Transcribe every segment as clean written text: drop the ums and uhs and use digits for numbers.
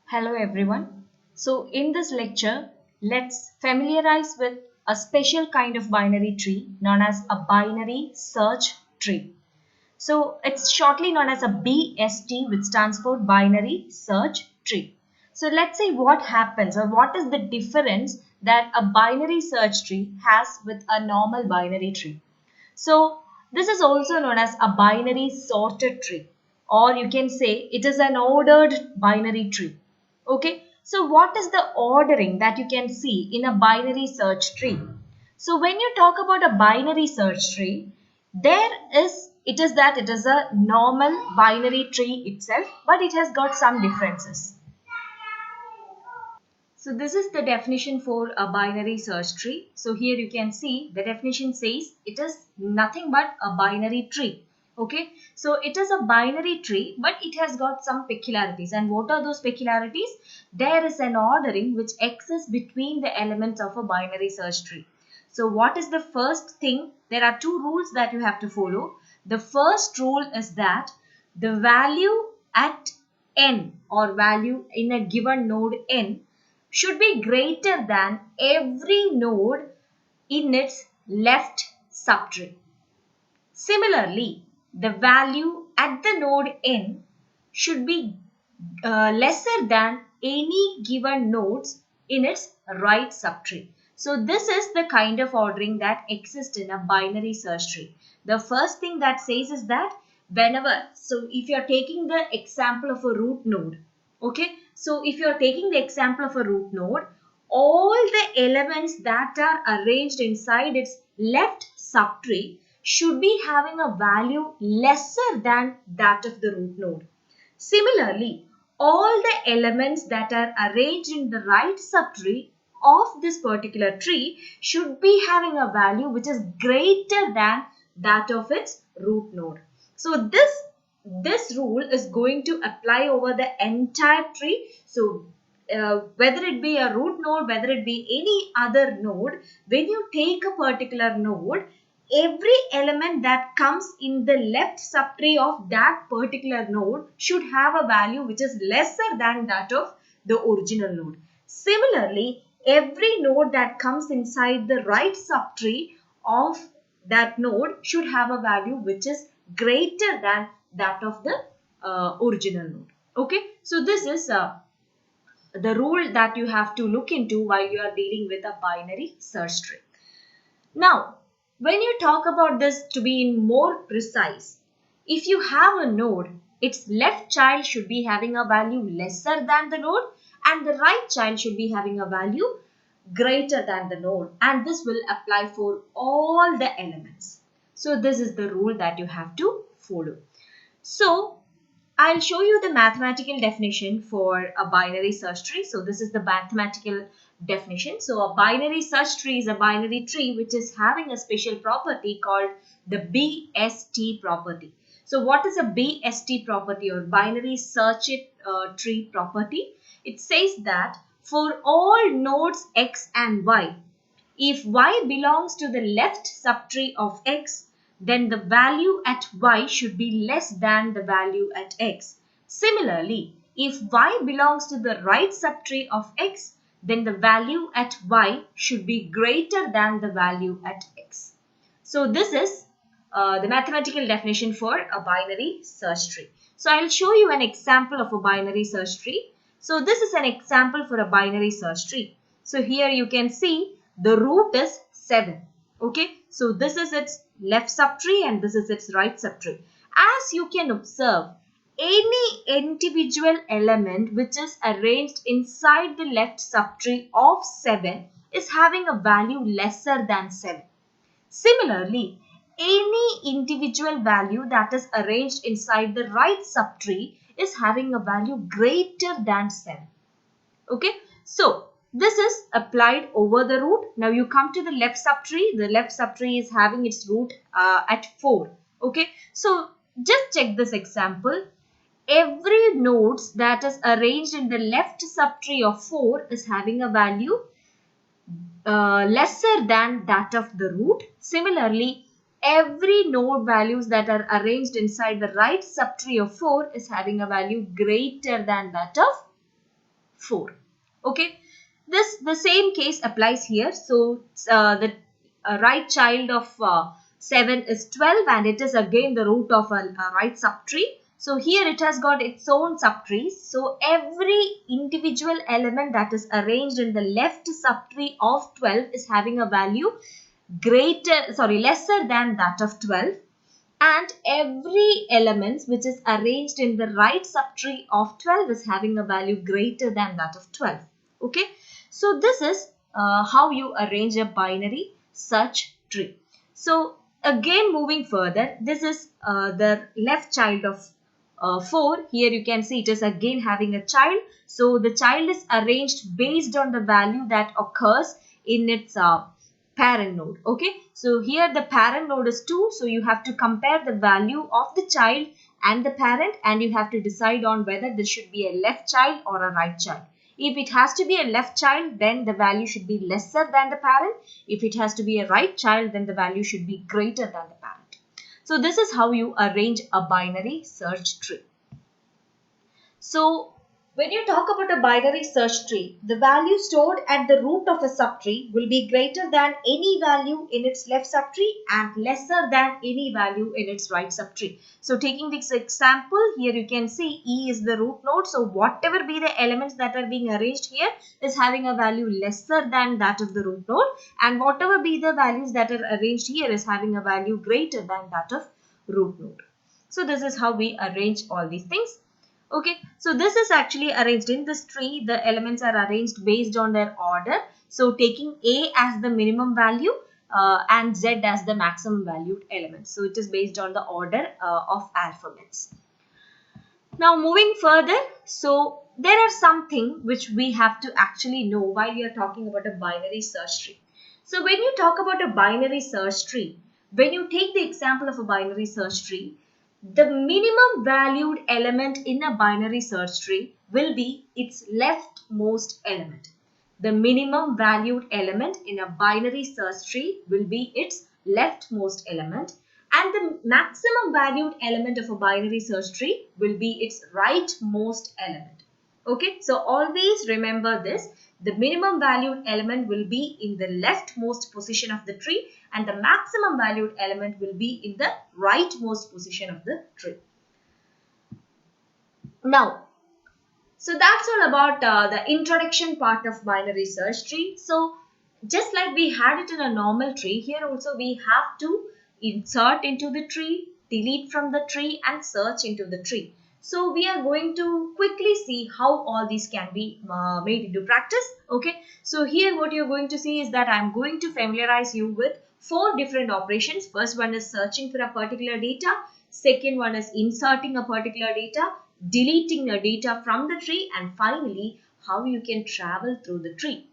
Hello everyone. So in this lecture, let's familiarize with a special kind of binary tree known as a binary search tree. So it's shortly known as a BST, which stands for binary search tree. So let's see what happens or what is the difference that a binary search tree has with a normal binary tree. So this is also known as a binary sorted tree, or you can say it is an ordered binary tree. Okay, so what is the ordering that you can see in a binary search tree? So when you talk about a binary search tree, it is a normal binary tree itself, but it has got some differences. So this is the definition for a binary search tree. So here you can see the definition says it is nothing but a binary tree. Okay, so it is a binary tree, but it has got some peculiarities. And what are those peculiarities? There is an ordering which exists between the elements of a binary search tree. So what is the first thing? There are two rules that you have to follow. The first rule is that the value at n, or value in a given node n, should be greater than every node in its left subtree. Similarly, the value at the node n should be lesser than any given nodes in its right subtree. So this is the kind of ordering that exists in a binary search tree. The first thing that says is that so if you are taking the example of a root node, okay, so if you are taking the example of a root node, all the elements that are arranged inside its left subtree should be having a value lesser than that of the root node. Similarly, all the elements that are arranged in the right subtree of this particular tree should be having a value which is greater than that of its root node. So this rule is going to apply over the entire tree. So whether it be a root node, whether it be any other node, when you take a particular node, every element that comes in the left subtree of that particular node should have a value which is lesser than that of the original node. Similarly, every node that comes inside the right subtree of that node should have a value which is greater than that of the original node. Okay, so this is the rule that you have to look into while you are dealing with a binary search tree. Now, when you talk about this to be more precise, if you have a node, its left child should be having a value lesser than the node, and the right child should be having a value greater than the node, and this will apply for all the elements. So this is the rule that you have to follow. So I'll show you the mathematical definition for a binary search tree. So this is the mathematical definition. So a binary search tree is a binary tree which is having a special property called the BST property. So what is a BST property, or binary search tree property? It says that for all nodes x and y, if y belongs to the left subtree of x, then the value at y should be less than the value at x. Similarly, if y belongs to the right subtree of x, then the value at y should be greater than the value at x. So this is the mathematical definition for a binary search tree. So I will show you an example of a binary search tree. So this is an example for a binary search tree. So here you can see the root is 7. Okay, so this is its left subtree and this is its right subtree. As you can observe, any individual element which is arranged inside the left subtree of 7 is having a value lesser than 7. Similarly, any individual value that is arranged inside the right subtree is having a value greater than 7. Okay, so this is applied over the root. Now you come to the left subtree. The left subtree is having its root at 4. Okay, so just check this example. Every node that is arranged in the left subtree of 4 is having a value lesser than that of the root. Similarly, every node values that are arranged inside the right subtree of 4 is having a value greater than that of 4. Okay, the same case applies here. So the right child of 7 is 12, and it is again the root of a right subtree. So here it has got its own subtrees. So every individual element that is arranged in the left subtree of 12 is having a value lesser than that of 12, and every element which is arranged in the right subtree of 12 is having a value greater than that of 12. Okay, so this is how you arrange a binary search tree. So again, moving further, this is the left child of 4. Here you can see it is again having a child. So the child is arranged based on the value that occurs in its parent node. Okay, so here the parent node is 2, so you have to compare the value of the child and the parent, and you have to decide on whether this should be a left child or a right child. If it has to be a left child, then the value should be lesser than the parent. If it has to be a right child, then the value should be greater than the parent. So this is how you arrange a binary search tree. So when you talk about a binary search tree, the value stored at the root of a subtree will be greater than any value in its left subtree and lesser than any value in its right subtree. So taking this example, here you can see E is the root node. So whatever be the elements that are being arranged here is having a value lesser than that of the root node, and whatever be the values that are arranged here is having a value greater than that of root node. So this is how we arrange all these things. Okay, so this is actually arranged in this tree. The elements are arranged based on their order. So taking A as the minimum value and Z as the maximum valued element. So it is based on the order of alphabets. Now moving further, so there are something which we have to actually know while we are talking about a binary search tree. So when you talk about a binary search tree, when you take the example of a binary search tree, the minimum valued element in a binary search tree will be its leftmost element. The minimum valued element in a binary search tree will be its leftmost element, and the maximum valued element of a binary search tree will be its rightmost element. Okay, so always remember this. The minimum valued element will be in the leftmost position of the tree, and the maximum valued element will be in the rightmost position of the tree. Now, so that's all about the introduction part of binary search tree. So just like we had it in a normal tree, here also we have to insert into the tree, delete from the tree, and search into the tree. So we are going to quickly see how all these can be made into practice. Okay, so here what you're going to see is that I'm going to familiarize you with 4 different operations. First one is searching for a particular data. Second one is inserting a particular data, deleting the data from the tree, and finally how you can travel through the tree.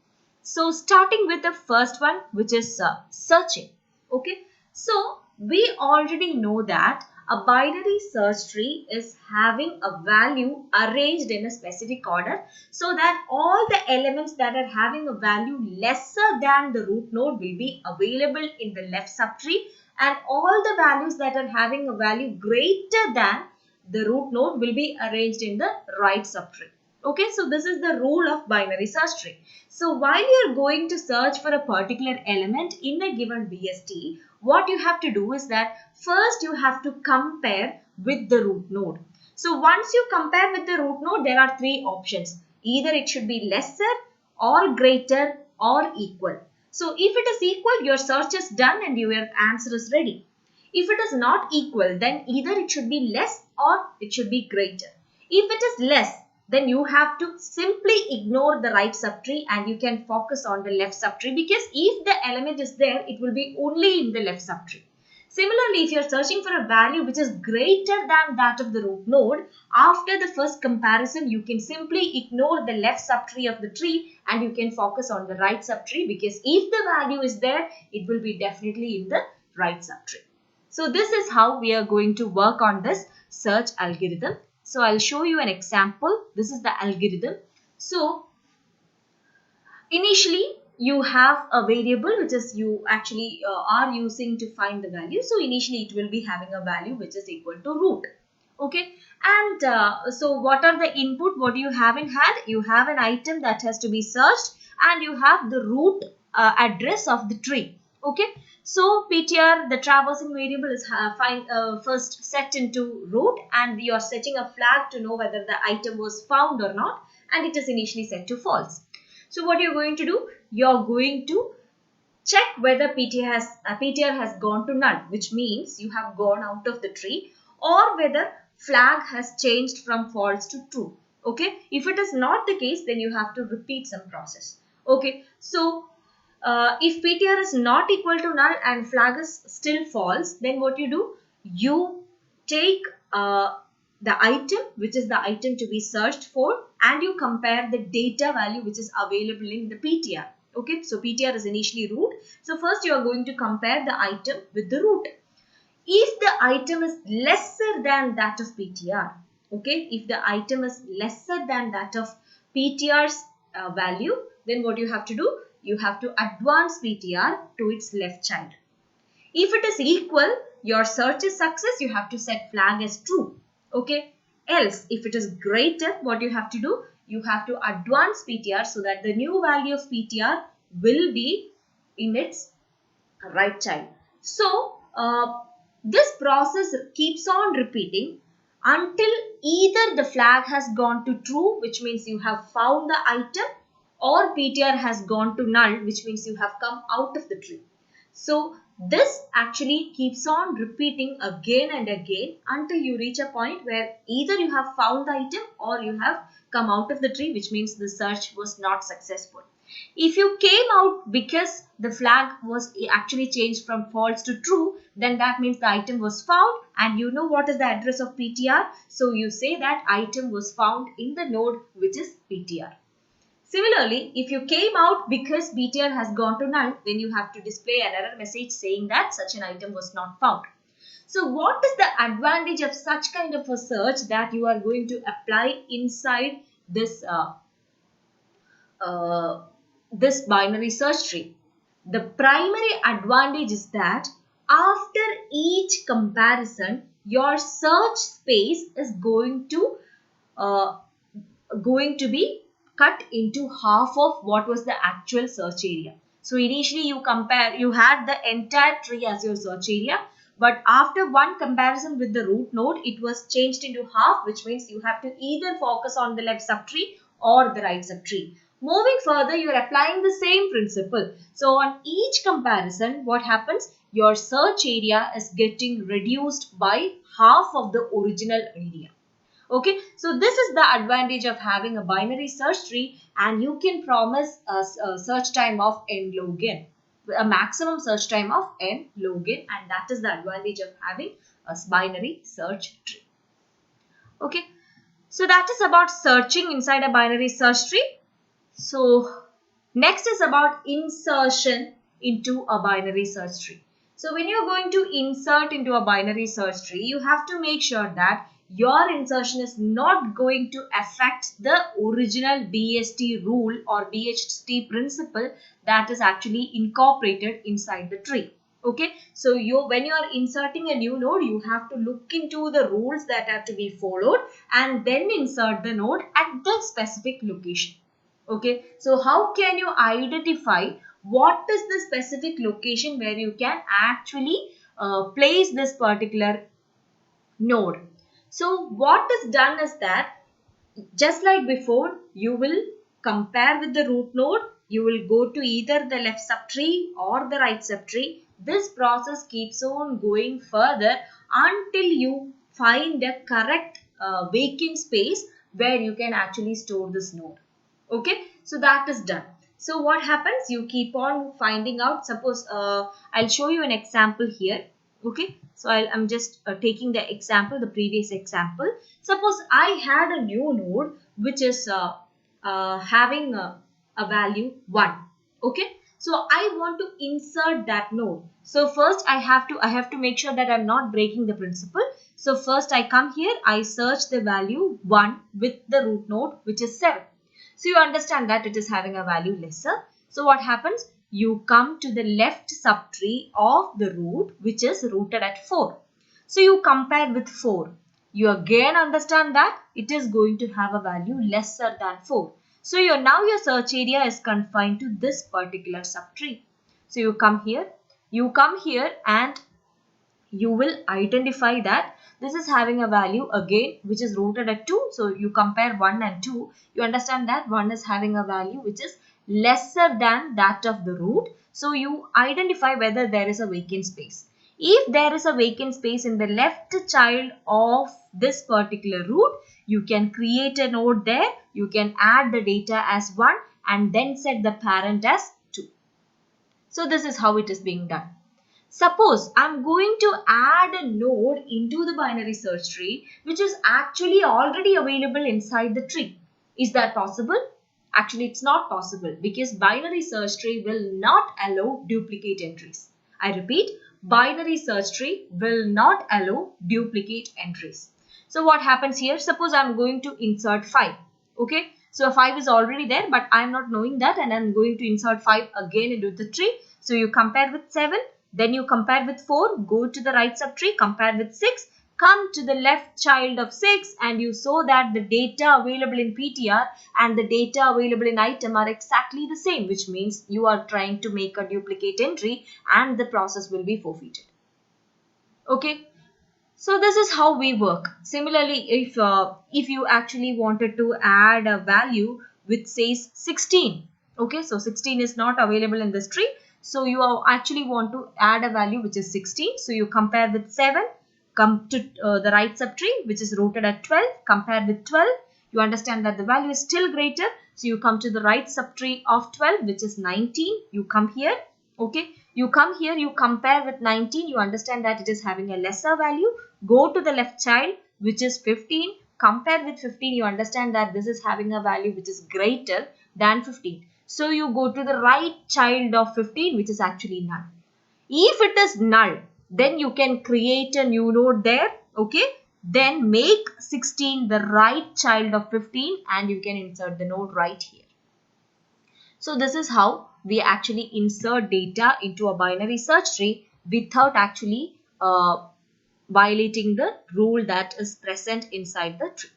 So starting with the first one, which is searching. Okay, so we already know that a binary search tree is having a value arranged in a specific order, so that all the elements that are having a value lesser than the root node will be available in the left subtree, and all the values that are having a value greater than the root node will be arranged in the right subtree. Okay, so this is the rule of binary search tree. So while you are going to search for a particular element in a given BST, what you have to do is that first you have to compare with the root node. So once you compare with the root node, there are 3 options. Either it should be lesser or greater or equal. So if it is equal, your search is done and your answer is ready. If it is not equal, then either it should be less or it should be greater. If it is less, then you have to simply ignore the right subtree and you can focus on the left subtree, because if the element is there, it will be only in the left subtree. Similarly, if you are searching for a value which is greater than that of the root node, after the first comparison, you can simply ignore the left subtree of the tree and you can focus on the right subtree, because if the value is there, it will be definitely in the right subtree. So this is how we are going to work on this search algorithm. So I'll show you an example. This is the algorithm. So initially you have a variable which is you actually are using to find the value. So initially it will be having a value which is equal to root. Okay. And so what are the input? What you have in hand? You have an item that has to be searched, and you have the root address of the tree. Okay. So PTR, the traversing variable, is first set into root, and you are setting a flag to know whether the item was found or not, and it is initially set to false. So what you're going to do? You're going to check whether PTR has gone to null, which means you have gone out of the tree, or whether flag has changed from false to true. Okay. If it is not the case, then you have to repeat some process. Okay. So if PTR is not equal to null and flag is still false, then what you do? You take the item, which is the item to be searched for, and you compare the data value which is available in the PTR. Okay, so PTR is initially root. So first you are going to compare the item with the root. If the item is lesser than that of PTR, okay, if the item is lesser than that of PTR's value, then what you have to do? You have to advance PTR to its left child. If it is equal, your search is success. You have to set flag as true. Okay. Else, if it is greater, what you have to do? You have to advance PTR so that the new value of PTR will be in its right child. So, this process keeps on repeating until either the flag has gone to true, which means you have found the item, or PTR has gone to null, which means you have come out of the tree. So this actually keeps on repeating again and again until you reach a point where either you have found the item or you have come out of the tree, which means the search was not successful. If you came out because the flag was actually changed from false to true, then that means the item was found, and you know what is the address of PTR. So you say that item was found in the node which is PTR. Similarly, if you came out because PTR has gone to null, then you have to display an error message saying that such an item was not found. So what is the advantage of such kind of a search that you are going to apply inside this this binary search tree? The primary advantage is that after each comparison, your search space is going to be cut into half of what was the actual search area. So initially you had the entire tree as your search area, but after one comparison with the root node, it was changed into half, which means you have to either focus on the left subtree or the right subtree. Moving further, you are applying the same principle. So on each comparison, what happens? Your search area is getting reduced by half of the original area. Okay, so this is the advantage of having a binary search tree, and you can promise a search time of n log n, a maximum search time of n log n, and that is the advantage of having a binary search tree. Okay, so that is about searching inside a binary search tree. So next is about insertion into a binary search tree. So when you're going to insert into a binary search tree, you have to make sure that your insertion is not going to affect the original BST rule or BST principle that is actually incorporated inside the tree. Okay, so when you are inserting a new node, you have to look into the rules that have to be followed and then insert the node at the specific location. Okay, so how can you identify what is the specific location where you can actually place this particular node? So what is done is that, just like before, you will compare with the root node. You will go to either the left subtree or the right subtree. This process keeps on going further until you find the correct vacant space where you can actually store this node. Okay, so that is done. So what happens? You keep on finding out. Suppose I'll show you an example here. Okay, so I'm just taking the example, the previous example. Suppose I had a new node which is having a value 1. Okay, so I want to insert that node. So first I have to make sure that I'm not breaking the principle. So first I come here, I search the value 1 with the root node which is 7. So you understand that it is having a value lesser. So what happens? You come to the left subtree of the root which is rooted at 4. So you compare with 4. you again understand that it is going to have a value lesser than 4. So now your search area is confined to this particular subtree. So you come here and you will identify that this is having a value again which is rooted at 2. So you compare 1 and 2. You understand that 1 is having a value which is lesser than that of the root. So you identify whether there is a vacant space. If there is a vacant space in the left child of this particular root, you can create a node there. You can add the data as 1 and then set the parent as 2. So this is how it is being done. Suppose I'm going to add a node into the binary search tree which is actually already available inside the tree. Is that possible? Actually, it's not possible because binary search tree will not allow duplicate entries. I repeat, binary search tree will not allow duplicate entries. So what happens here? Suppose I'm going to insert 5. Okay. So 5 is already there, but I'm not knowing that, and I'm going to insert 5 again into the tree. So you compare with 7. Then you compare with 4, go to the right subtree, compare with 6, come to the left child of 6, and you saw that the data available in PTR and the data available in item are exactly the same, which means you are trying to make a duplicate entry and the process will be forfeited. Okay. So this is how we work. Similarly, if you actually wanted to add a value which says 16, okay, so 16 is not available in this tree. So you actually want to add a value which is 16. So you compare with 7, come to the right subtree which is rooted at 12, compare with 12. You understand that the value is still greater. So you come to the right subtree of 12 which is 19. You come here, okay. You come here, you compare with 19, you understand that it is having a lesser value. Go to the left child which is 15, compare with 15, you understand that this is having a value which is greater than 15. So you go to the right child of 15 which is actually null. If it is null, then you can create a new node there, okay. Then make 16 the right child of 15 and you can insert the node right here. So this is how we actually insert data into a binary search tree without actually violating the rule that is present inside the tree.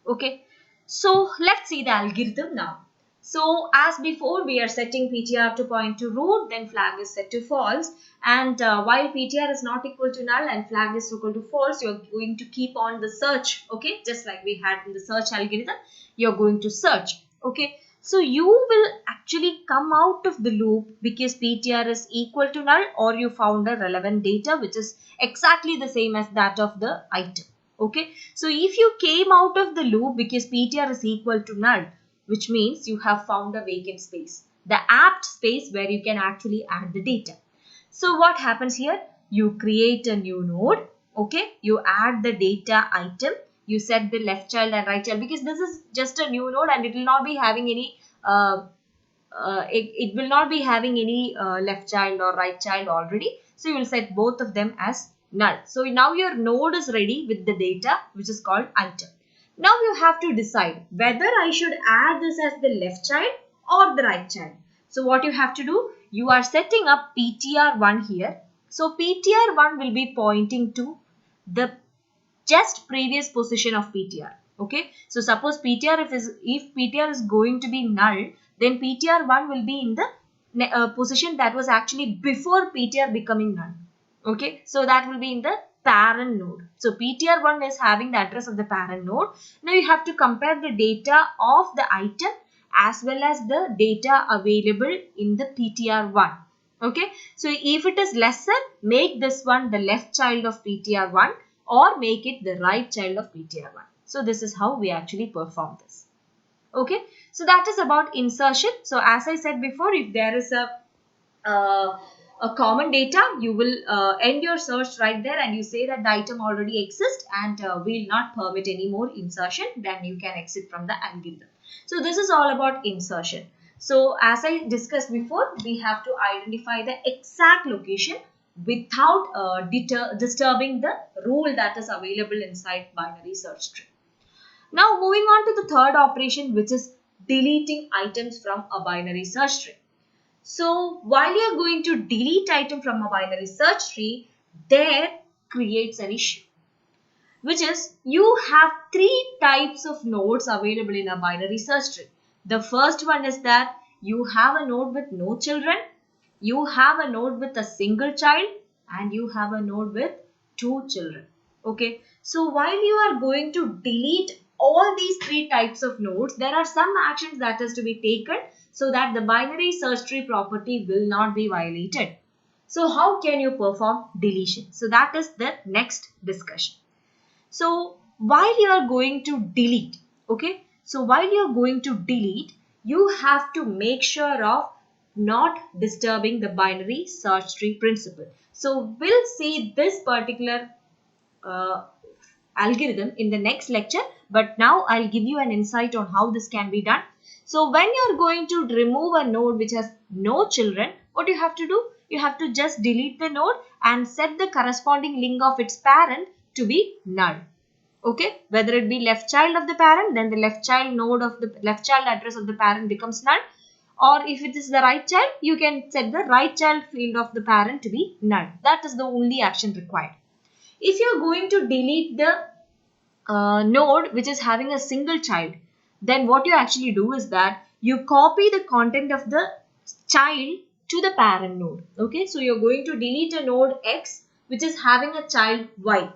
Okay. So let's see the algorithm now. So as before, we are setting PTR to point to root, then flag is set to false. And while PTR is not equal to null and flag is equal to false, you're going to keep on the search. Okay. Just like we had in the search algorithm, you're going to search. Okay. So you will actually come out of the loop because PTR is equal to null or you found a relevant data which is exactly the same as that of the item. Okay. So if you came out of the loop because PTR is equal to null, which means you have found a vacant space, the apt space where you can actually add the data. So what happens here? You create a new node. Okay. You add the data item. You set the left child and right child because this is just a new node and it will not be having any it will not be having any left child or right child already. So you will set both of them as null. So now your node is ready with the data which is called item. Now you have to decide whether I should add this as the left child or the right child. So what you have to do, you are setting up PTR1 here. So PTR1 will be pointing to the just previous position of PTR. Okay. So suppose PTR if PTR is going to be null, then PTR1 will be in the position that was actually before PTR becoming null. Okay. So that will be in the parent node. So PTR1 is having the address of the parent node. Now you have to compare the data of the item as well as the data available in the PTR1. Okay. So if it is lesser, make this one the left child of PTR1 or make it the right child of PTR1. So this is how we actually perform this. Okay. So that is about insertion. So as I said before, if there is a common data, you will end your search right there and you say that the item already exists and will not permit any more insertion, then you can exit from the algorithm. So this is all about insertion. So as I discussed before, we have to identify the exact location without disturbing the rule that is available inside binary search tree. Now moving on to the third operation, which is deleting items from a binary search tree. So while you are going to delete item from a binary search tree, there creates an issue. which is you have three types of nodes available in a binary search tree. The first one is that you have a node with no children, you have a node with a single child, and you have a node with two children. Okay, so while you are going to delete all these three types of nodes, there are some actions that has to be taken so that the binary search tree property will not be violated. So how can you perform deletion? So that is the next discussion. So while you are going to delete, okay, so while you are going to delete, you have to make sure of not disturbing the binary search tree principle. So we'll see this particular uh, algorithm in the next lecture, but now I'll give you an insight on how this can be done. So when you're going to remove a node which has no children, what you have to do? You have to just delete the node and set the corresponding link of its parent to be null. Okay, whether it be left child of the parent, then the left child node of the left child address of the parent becomes null, or if it is the right child, you can set the right child field of the parent to be null. That is the only action required. If you are going to delete the node which is having a single child, then what you actually do is that you copy the content of the child to the parent node. Okay, so you're going to delete a node X which is having a child Y.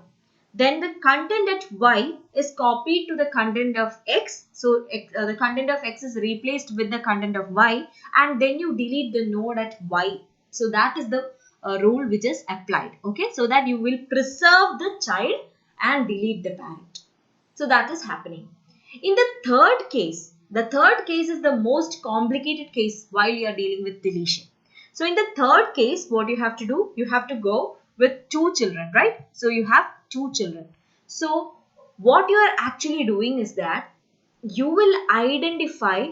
Then the content at Y is copied to the content of X. So the content of X is replaced with the content of Y, and then you delete the node at Y. So that is the rule which is applied. Okay, so that you will preserve the child and delete the parent. So that is happening. In the third case is the most complicated case while you are dealing with deletion. So in the third case, what you have to do, you have to go with two children, right? So you have two children. So what you are actually doing is that you will identify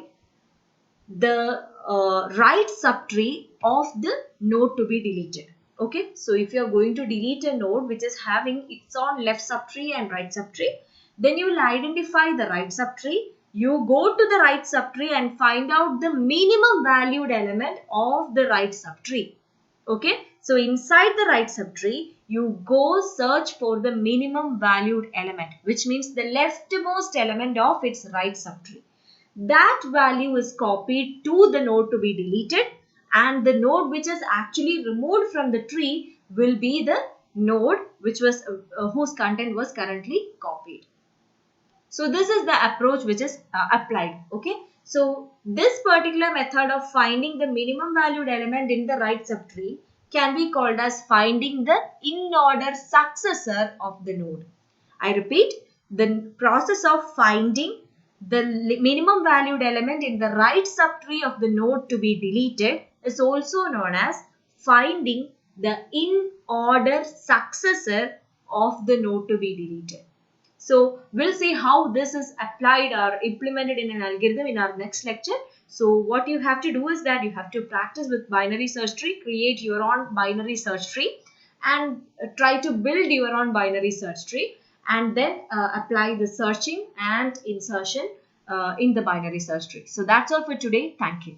the right subtree of the node to be deleted. Okay, so if you are going to delete a node which is having its own left subtree and right subtree, then you will identify the right subtree. You go to the right subtree and find out the minimum valued element of the right subtree. Okay, so inside the right subtree, you go search for the minimum valued element, which means the leftmost element of its right subtree. That value is copied to the node to be deleted, and the node which is actually removed from the tree will be the node which was whose content was currently copied. So this is the approach which is applied. Okay, so this particular method of finding the minimum valued element in the right subtree can be called as finding the in-order successor of the node. I repeat, the process of finding the minimum valued element in the right subtree of the node to be deleted is also known as finding the in-order successor of the node to be deleted. So we'll see how this is applied or implemented in an algorithm in our next lecture. So what you have to do is that you have to practice with binary search tree, create your own binary search tree, and try to build your own binary search tree, and then apply the searching and insertion in the binary search tree. So that's all for today. Thank you.